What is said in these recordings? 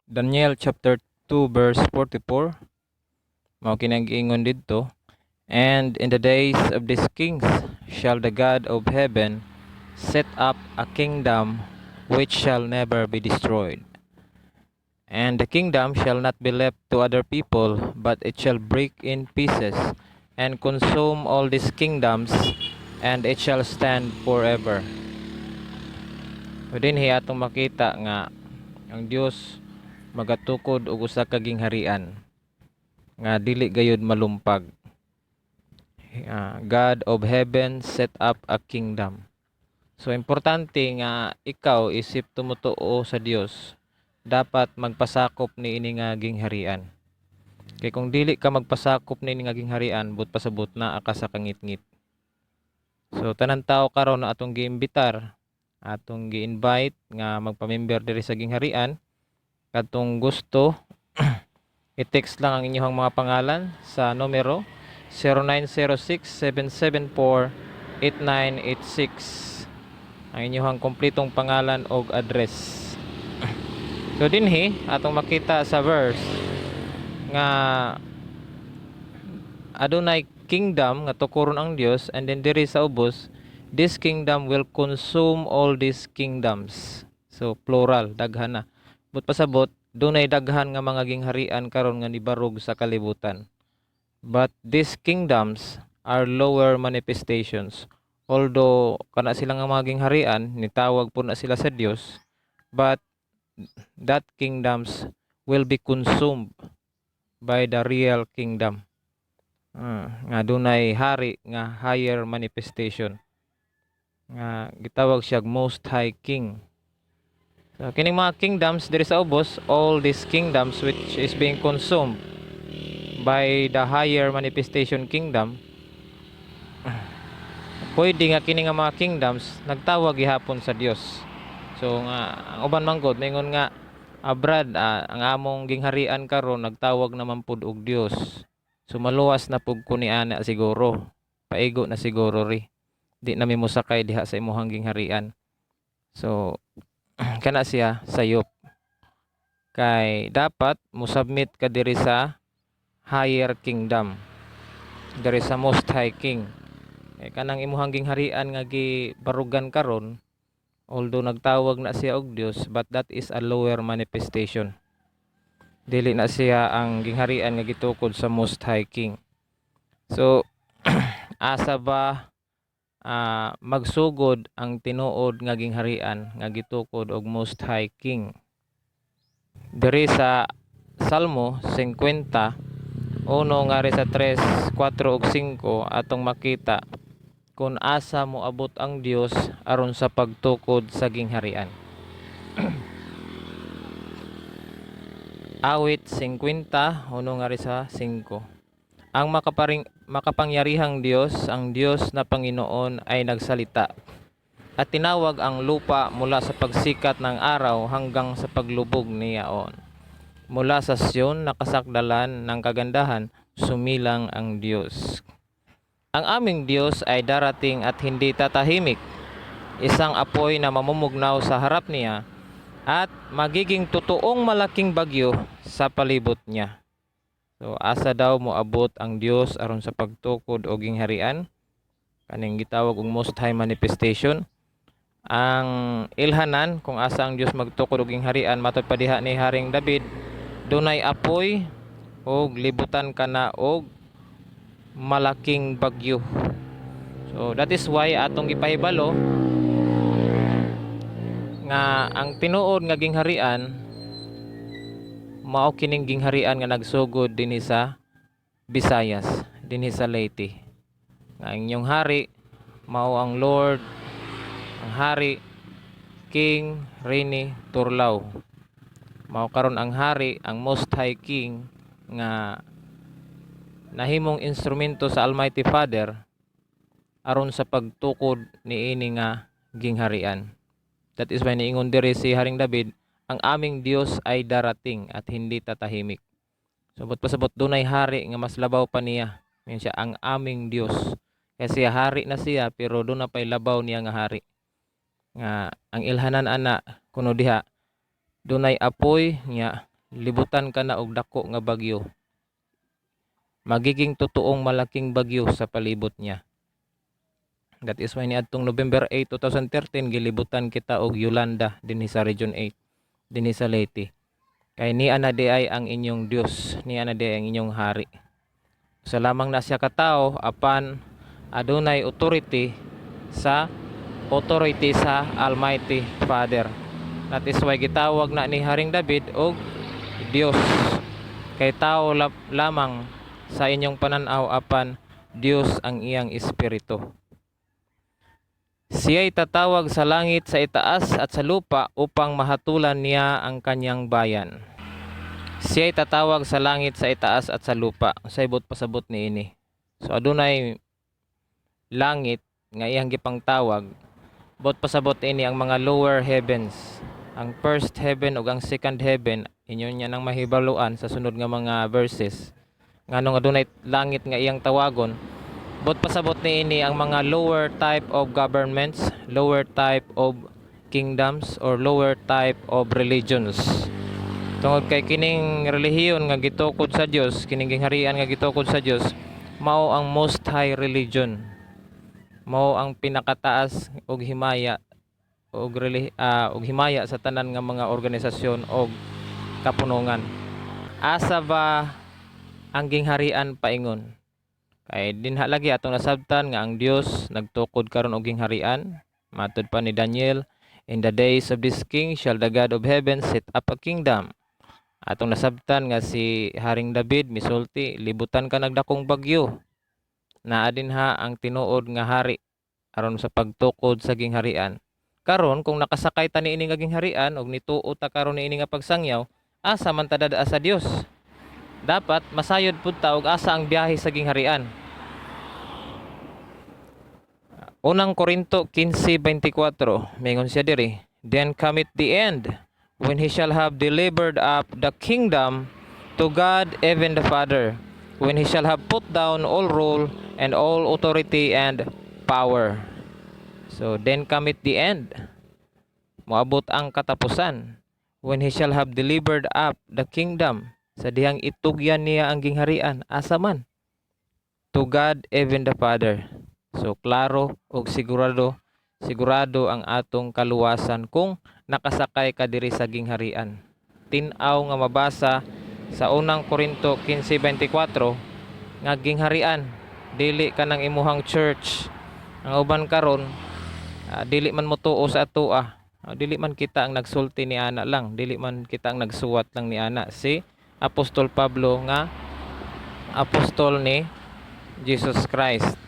Daniel chapter 2 verse 44 mao kinag-ingon didto, and in the days of these kings shall the God of heaven set up a kingdom which shall never be destroyed, and the kingdom shall not be left to other people, but it shall break in pieces and consume all these kingdoms, and it shall stand forever. Dinhi atong makita nga ang Dios magatukod og usa ka gingharian nga dili gayud malumpag. God of heaven set up a kingdom. So importante nga ikaw isip tumutuo sa Dios, dapat magpasakop ni ini nga gingharian. Kay kung dili ka magpasakop ni ini nga gingharian, but pasabot na ka sa kangit-ngit. So tanan tawo karon na atong giimbitar, atong gi-invite nga magpamember diri sa gingharian, katong gusto i-text lang ang inyong mga pangalan sa numero 0906-774-8986. Ang inyong kompletong pangalan o address. So dinhi atong makita sa verse nga adunay kingdom nga tukuron ang Dios, and then diri sa ubos, this kingdom will consume all these kingdoms. So plural, daghan na. But pasabot dunay daghan nga mga gingharian karon nga nibarog sa kalibutan. But these kingdoms are lower manifestations. Although kana sila nga mga gingharian, nitawag po na sila sa Dios, but that kingdoms will be consumed by the real kingdom. Nga dunay hari nga higher manifestation. Nga gitawag siya Most High King. So kining mga kingdoms diri sa ubos, all these kingdoms which is being consumed by the higher manifestation kingdom, pwede nga kini nga mga kingdoms nagtawag gihapon sa Dios. So nga ang uban man gud mingon nga Brad, ang among gingharian karon nagtawag naman pud og Dios. So maluwas na pud ko ni ana siguro. Paigo na siguro ri. Di na mi mosakay diha sa imong gingharian. So kana siya sayop. Kay dapat mo submit ka diri sa higher kingdom. Diri sa Most High King. Kanang imuhang gingharian nga gibarugan karon, although nagtawag na siya og Dios, but that is a lower manifestation. Dili na siya ang gingharian nga gitukod sa Most High King. So asa ba magsugod ang tinuod nga gingharian nga gitukod og Most High King? Diri sa Salmo 50 uno nga ri sa 3, 4 ug 5 atong makita kung asa mo abot ang Dios aron sa pagtukod sa gingharian. Awit 50 uno nga ri sa 5. Ang makapangyarihang Dios, ang Dios na Panginoon ay nagsalita, at tinawag ang lupa mula sa pagsikat ng araw hanggang sa paglubog niyaon. Mula sa Sion, nakasakdalan ng kagandahan, sumilang ang Diyos. Ang aming Diyos ay darating at hindi tatahimik. Isang apoy na mamumugnaw sa harap niya at magiging totoong malaking bagyo sa palibot niya. So asa daw mo abot ang Diyos aron sa pagtukod o gingharian? Kaning gitawag og Most High Manifestation. Ang ilhanan kung asa ang Diyos magtukod og gingharian matod pa diha ni Haring David, dunay apoy og libutan kana og malaking bagyo. So that is why atong gipahibalo nga ang tinuod nga gingharian mao kining gingharian nga nagsugod dinhi sa Visayas, dinhi sa Leyte. Nga inyong hari mao ang Lord, ang hari King Rene Turlaw. Mao karon ang hari, ang Most High King nga nahimong instrumento sa Almighty Father aron sa pagtukod niini nga gingharian. That is why niingon diri si Haring David, ang aming Dios ay darating at hindi tatahimik. So pasabot dunay hari nga mas labaw pa niya. Ngayon siya ang aming Dios. Kasi hari na siya pero doon na pay labaw niya nga hari. Nga ang ilhanan ana kuno diha dunay apoy nga libutan ka na og dako nga bagyo. Magiging totoong malaking bagyo sa palibot niya. That is why niadtong November 8, 2013 gilibutan kita og Yolanda dinhi sa Region 8, dinhi sa Leyte. Kay niya na di ay ang inyong Dios, niya na di ay ang inyong hari. Sa lamang na siya katao apan adunay authority sa Almighty Father. That is why gitawag na ni Haring David og Dios. Kay tao lamang sa inyong pananaw apan Dios ang iyang espiritu. Siya'y tatawag sa langit, sa itaas at sa lupa upang mahatulan niya ang kanyang bayan. Siya'y tatawag sa langit, sa itaas at sa lupa. Saibot pasabot ni ini. So adunay langit nga iyang gipang tawag. Bot pasabot ini ang mga lower heavens. Ang first heaven ug ang second heaven inyo niya nang mahibaluan sa sunod nga mga verses. Nganong adunay langit nga iyang tawagon. Bot pasabot ni ini ang mga lower type of governments, lower type of kingdoms, or lower type of religions. Tungod kay kining relihiyon nga gitukod sa Dios, kining gingharian nga gitukod sa Dios, mao ang most high religion. Mao ang pinakataas og himaya og himaya sa tanan nga mga organisasyon og kapunungan. Asa ba ang gingharian paingon? Kay dinha lagi atong nasabtan nga ang Dios nagtukod karon og gingharian. Matud pa ni Daniel, in the days of this king shall the God of heaven set up a kingdom. Atong nasabtan nga si Haring David misulti, libutan ka nagdakong bagyo. Naa dinha ang tinuod nga hari aron sa pagtukod sa gingharian. Karon kung nakasakay ta niini nga gingharian og nituo ta karon niini nga pagsangyaw, asa man ta dadaa sa Dios? Dapat masayod pud ta og asa ang biyahe sa gingharian. Unang Korinto 15:24 mingon siya diri, then cometh the end, when he shall have delivered up the kingdom to God even the Father, when he shall have put down all rule and all authority and power. So then cometh the end, moabot ang katapusan, when he shall have delivered up the kingdom, sa dihang itugyan niya ang gingharian, asa man? To God even the Father. So klaro og sigurado ang atong kaluwasan kung nakasakay ka diri sa gingharian. Tin-aw nga mabasa sa unang Korinto 15:24 nga gingharian dili ka nang imuhang church. Ang uban karon dili man motuo sa atoa. Dili man kita ang nagsulti ni ana lang, dili man kita ang nagsuwat lang ni ana. Si Apostol Pablo nga apostol ni Jesus Christ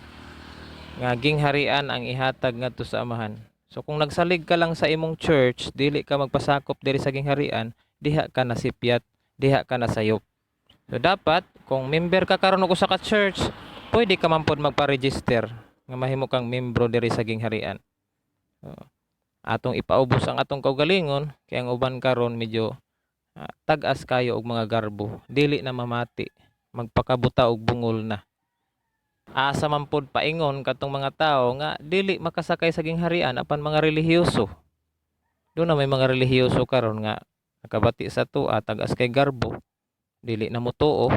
nga gingharian ang ihatag ngadto sa amahan. So kung nagsalig ka lang sa imong church, dili ka magpasakop diri sa gingharian, diha ka nasipyat, diha ka nasayop. So dapat kung member ka karon og usa ka church, pwede ka man pod magpa-register nga mahimo kang membro diri sa gingharian. So, atong ipaubos ang atong kaugalingon kay ang uban karon medyo tag-as kayo og mga garbo, dili na mamati, magpakabuta og bungol na. Asa man pod paingon katong mga tao nga dili makasakay sa gingharian apan mga relihiyoso. Doon na may mga relihiyoso karon nga nakabati sa tuwa, tag-as kay garbo, dili na motuo,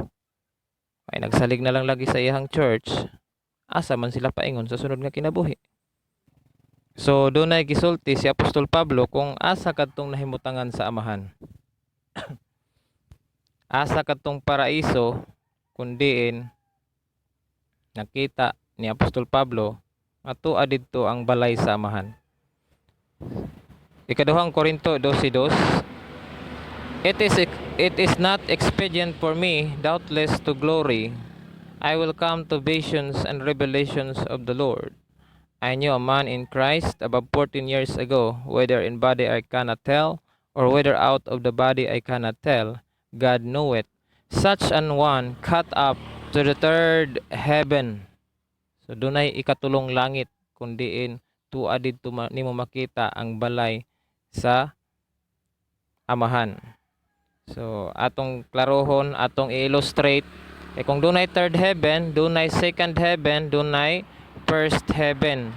ay nagsalig na lang lagi sa iyang church. Asa man sila paingon sa sunod nga kinabuhi? So doon ay gisulti si Apostol Pablo kung asa kadtong nahimutangan sa amahan. Asa kadtong paraiso kundiin nakita ni Apostol Pablo ato adidto ang balay sa amahan. Ikaduhang Korinto 12:2, It is not expedient for me, doubtless, to glory. I will come to visions and revelations of the Lord. I knew a man in Christ above 14 years ago, whether in body I cannot tell, or whether out of the body I cannot tell. God knoweth. Such an one caught up to the third heaven. So dunay ikatulong langit kundiin tuwa didto nimo makita ang balay sa amahan. So atong klarohon, atong i-illustrate kung dunay third heaven, dunay second heaven, dunay first heaven.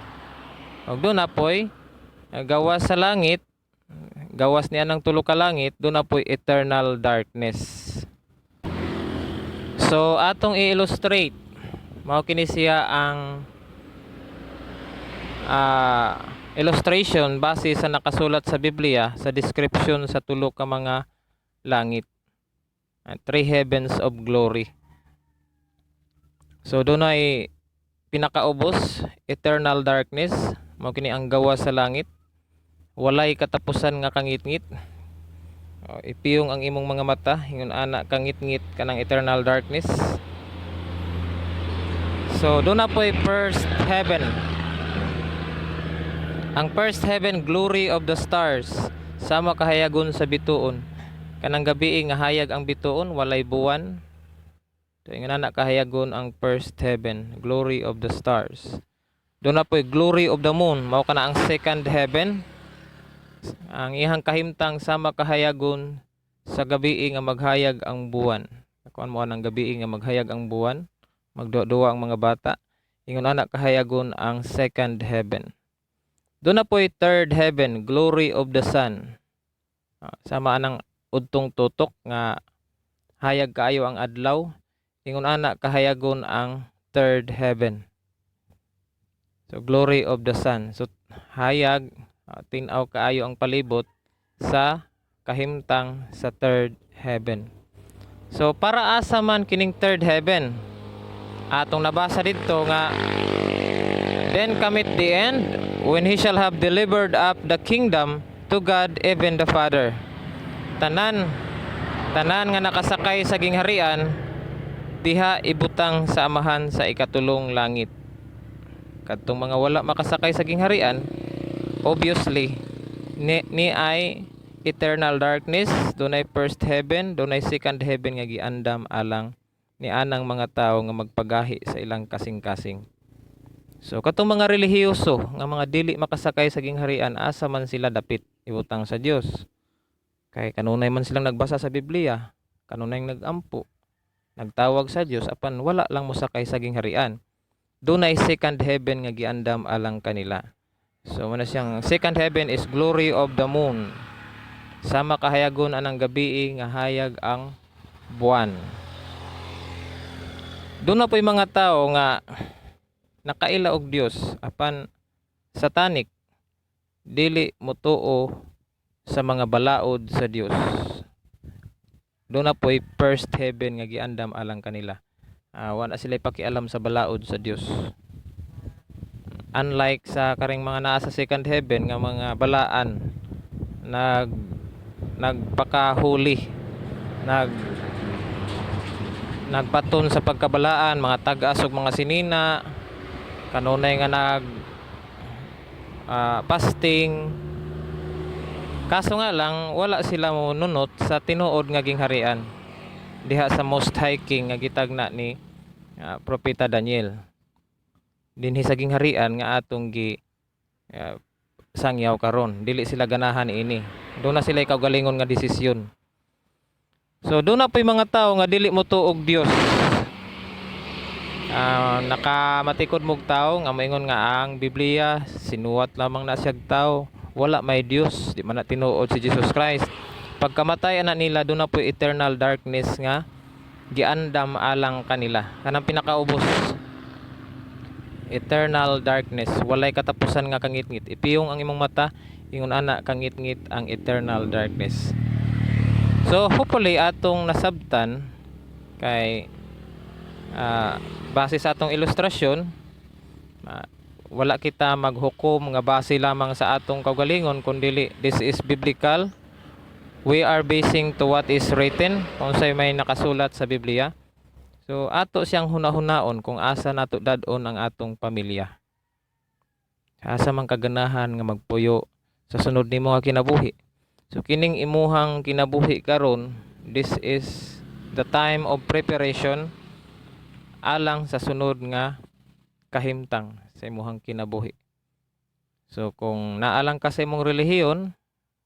Og doon na po'y gawa sa langit gawas niya ng tulo ka langit, doon na po'y eternal darkness. So atong i-illustrate mao kini siya ang illustration base sa nakasulat sa Biblia sa description sa tulo ka mga langit. Three heavens of glory. So doon ay pinakaubos, eternal darkness, mao kini ang gawas sa langit. Walay katapusan nga kangit-ngit. Ipiyong ang imong mga mata, ingon ana kangit-ngit kanang eternal darkness. So doon na po'y first heaven. Ang first heaven, glory of the stars, sama kahayagon sa bituon. Kanang gabi nga hayag ang bituon, walay buwan. So ingon ana kahayagon ang first heaven, glory of the stars. Doon na po'y glory of the moon, mao kana ang second heaven. Ang ihang kahimtang sama kahayagon sa gabi nga maghayag ang buwan. Kuan mo anang gabi nga maghayag ang buwan, magduwa ang mga bata. Ingon ana kahayagon ang second heaven. Doon na po'y third heaven, glory of the sun. Sama anang udtong tutok nga hayag kaayo ang adlaw. Ingon ana kahayagon ang third heaven. So glory of the sun. So hayag tinaw kaayo ang palibot sa kahimtang sa third heaven. So para asa man kining third heaven? Atong nabasa dito nga, then cometh the end, when he shall have delivered up the kingdom to God even the Father. Tanan nga nakasakay sa gingharian, diha ibutang sa amahan sa ikatulong langit. Kadtong mga wala makasakay sa gingharian, obviously ni ay eternal darkness, dunay first heaven, dunay second heaven nga giandam alang ni anang mga tawo nga magpagahi sa ilang kasing-kasing. So katong mga relihiyoso nga mga dili makasakay sa gingharian, asa man sila dapit ibutang sa Dios. Kay kanunay man silang nagbasa sa Biblia, kanunay nagampo, nagtawag sa Dios apan wala lang mosakay sa gingharian. Dunay second heaven nga giandam alang kanila. So muna siyang second heaven is glory of the moon. Sama kahayagon anang gabi nga hayag ang buwan. Doon na po'y mga tao nga nakaila og Dios apan satanic, dili motuo sa mga balaod sa Dios. Doon na po'y first heaven nga giandam alang kanila. Wala sila pakialam sa balaod sa Dios. Unlike sa karing mga naa sa second heaven nga mga balaan, nagpakahuli, nagpaton sa pagkabalaan, mga tag-as ug mga sinina, kanunay nga fasting. Kaso nga lang wala sila monunot sa tinuod nga gingharian diha sa Most High King nga gitagna ni Propeta Daniel. Dinhi sa gingharian nga atong sangyaw karon, dili sila ganahan ini. Doon na sila kaugalingon nga desisyon. So doon na po'y mga tao nga dili mo tuog Dios. Nakamatikod mog tao nga moingon nga ang Biblia sinuwat lamang na siyag tao, wala may Dios, di man na tinuod si Jesus Christ. Pagkamatay ana nila, doon na po'y eternal darkness nga giandam alang kanila. Kanang pinakaubos, eternal darkness, walay katapusan nga kangit-ngit. Ipiyong ang imong mata, ingon ana kangit-ngit ang eternal darkness. So hopefully atong nasabtan kay base sa atong ilustrasyon, wala kita maghukom nga base lamang sa atong kaugalingon, kundi this is biblical. We are basing to what is written, kung sa'y may nakasulat sa Biblia. So ato siyang hunahunaon kung asa nato dadon ang atong pamilya. Asa man kaganahan nga magpuyo sa sunod nimo nga kinabuhi. So kining imuhang kinabuhi karon, this is the time of preparation alang sa sunod nga kahimtang sa imuhang kinabuhi. So kung naalang ka sa imong relihiyon,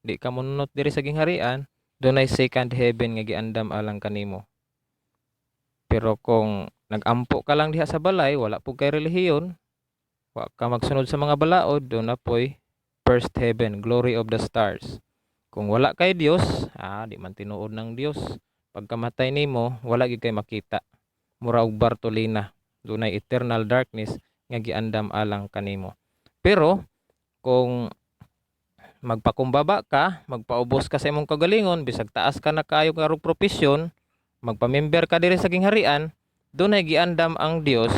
di ka munot diri sa gingharian, dunay second heaven nga giandam alang kanimo. Pero kung nagampo ka lang diha sa balay, wala pug kay relihiyon, wa ka magsunod sa mga balaod, doon na po'y first heaven, glory of the stars. Kung wala kay Dios, di man tinuod ng Dios. Pagkamatay nimo, wala gid kay makita. Mura og Bartolina, dunay eternal darkness nga giandam alang kanimo. Pero kung magpakumbaba ka, magpaubos ka sa imong kagalingon, bisag taas ka na kaayo nga rog propesyon, magpamember ka diri sa gingharian, dunay giandam ang Dios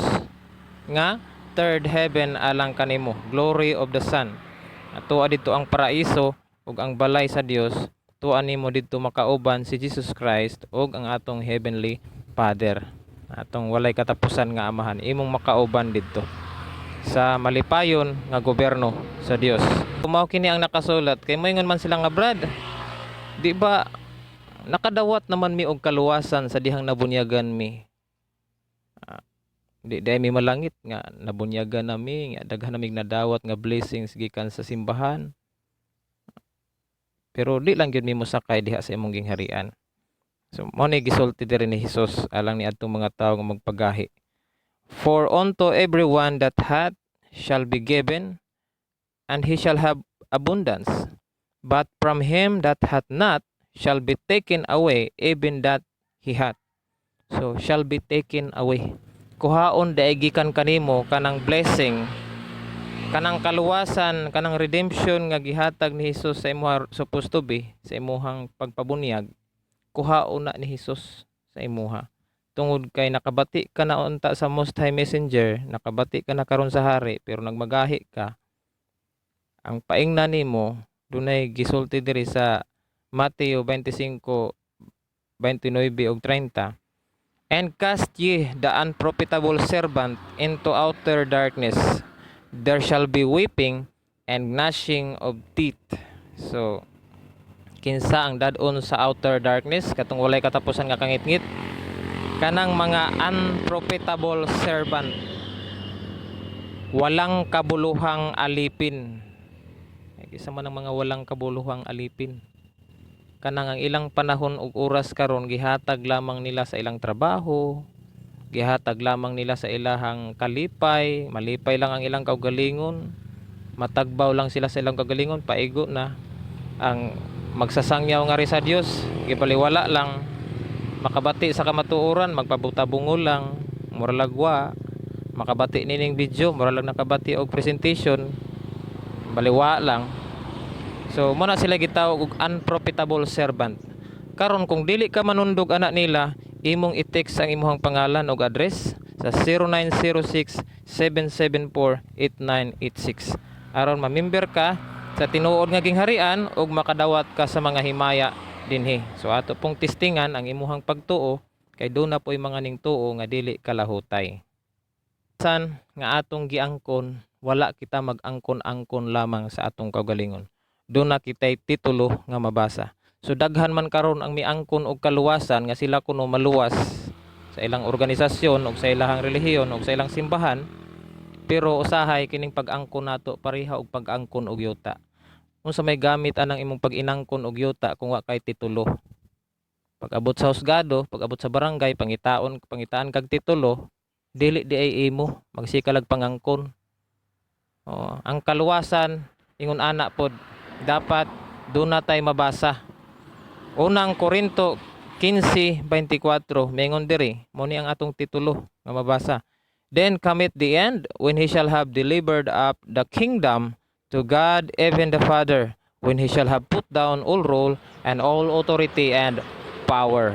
nga third heaven alang kanimo, glory of the sun. Atuwa dito ang paraiso ug ang balay sa Dios, tuwa nimo didto makauban si Jesus Christ ug ang atong heavenly Father. Atong walay katapusan nga amahan, imong makauban didto sa malipayon nga gobyerno sa Dios. Mao kini ang nakasulat kay moingon man sila nga Brad, di ba nakadawat naman mi og kaluwasan sa dihang nabunyagan mi. Di mi malangit nga nabunyagan nami nga daghan namig nadawat nga blessings gikan sa simbahan. Pero di lang gyud mi mosakay diha sa imong gingharian. So mao ni gisulti diri ni Hesus alang ni adtong mga tawo nga magpagahi. For unto everyone that hath shall be given, and he shall have abundance. But from him that hath not shall be taken away even that he hath. So shall be taken away. Kuhaon daigikan kanimo kanang blessing, kanang kaluwasan, kanang redemption nga gihatag ni Hesus sa imuha supposed to be sa imuhang pagpabunyag. Kuhaon na ni Hesus sa imuha. Tungod kay nakabati ka na unta sa Most High Messenger, nakabati ka na karon sa hari, pero nagmagahi ka, ang paingnan nimo dunay gisulti diri sa Mateo 25:29 ug 30. And cast ye the unprofitable servant into outer darkness. There shall be weeping and gnashing of teeth. So kinsa ang dadon sa outer darkness katong walay katapusan nga kangit-ngit? Kanang mga unprofitable servant, walang kabuluhang alipin. Isa man ang mga walang kabuluhang alipin, kanang ang ilang panahon ug oras karon gihatag lamang nila sa ilang trabaho, gihatag lamang nila sa ilahang kalipay, malipay lang ang ilang kaugalingon, matagbaw lang sila sa ilang kaugalingon, paigo na. Ang magsasangyaw nga ri sa Dios gipaliwala lang, makabati sa kamatuoran magpabutabungol lang, mura lagwa, makabati nining video mura lang nakabati og presentation, baliwa lang. So mo na sila gitawag og unprofitable servant. Karon kung dili ka manundog anak nila, imong i-text ang imong pangalan ug address sa 0906-774-8986 aron mamember ka sa tinuod nga gingharian ug makadawat ka sa mga himaya dinhi. So ato pong testingan ang imuhang pagtuo kay do na po'y mga ning tuo nga dili kalahutay. San nga atong giangkon, wala kita mag-angkon-angkon lamang sa atong kaugalingon. Do na kitay titulo nga mabasa. So daghan man karon ang miangkon og kaluwasan nga sila kuno maluwas sa ilang organisasyon og sa ilang relihiyon og sa ilang simbahan, pero usahay kining pag-angkon nato pareha og pag-angkon og yuta. Unsa may gamit anang imong pag-inangkon og yuta kung wa kay titulo? Pag-abot sa husgado, pag-abot sa barangay, pangitaan kag titulo, dili di ay imo, magsikalag pangangkon. Ang kaluwasan ingon ana pod dapat do na tay mabasa. Unang Korinto 15:24 mingon diri, mo ni ang atong titulo nga mabasa. Then cometh the end, when he shall have delivered up the kingdom to God even the Father, when he shall have put down all rule and all authority and power.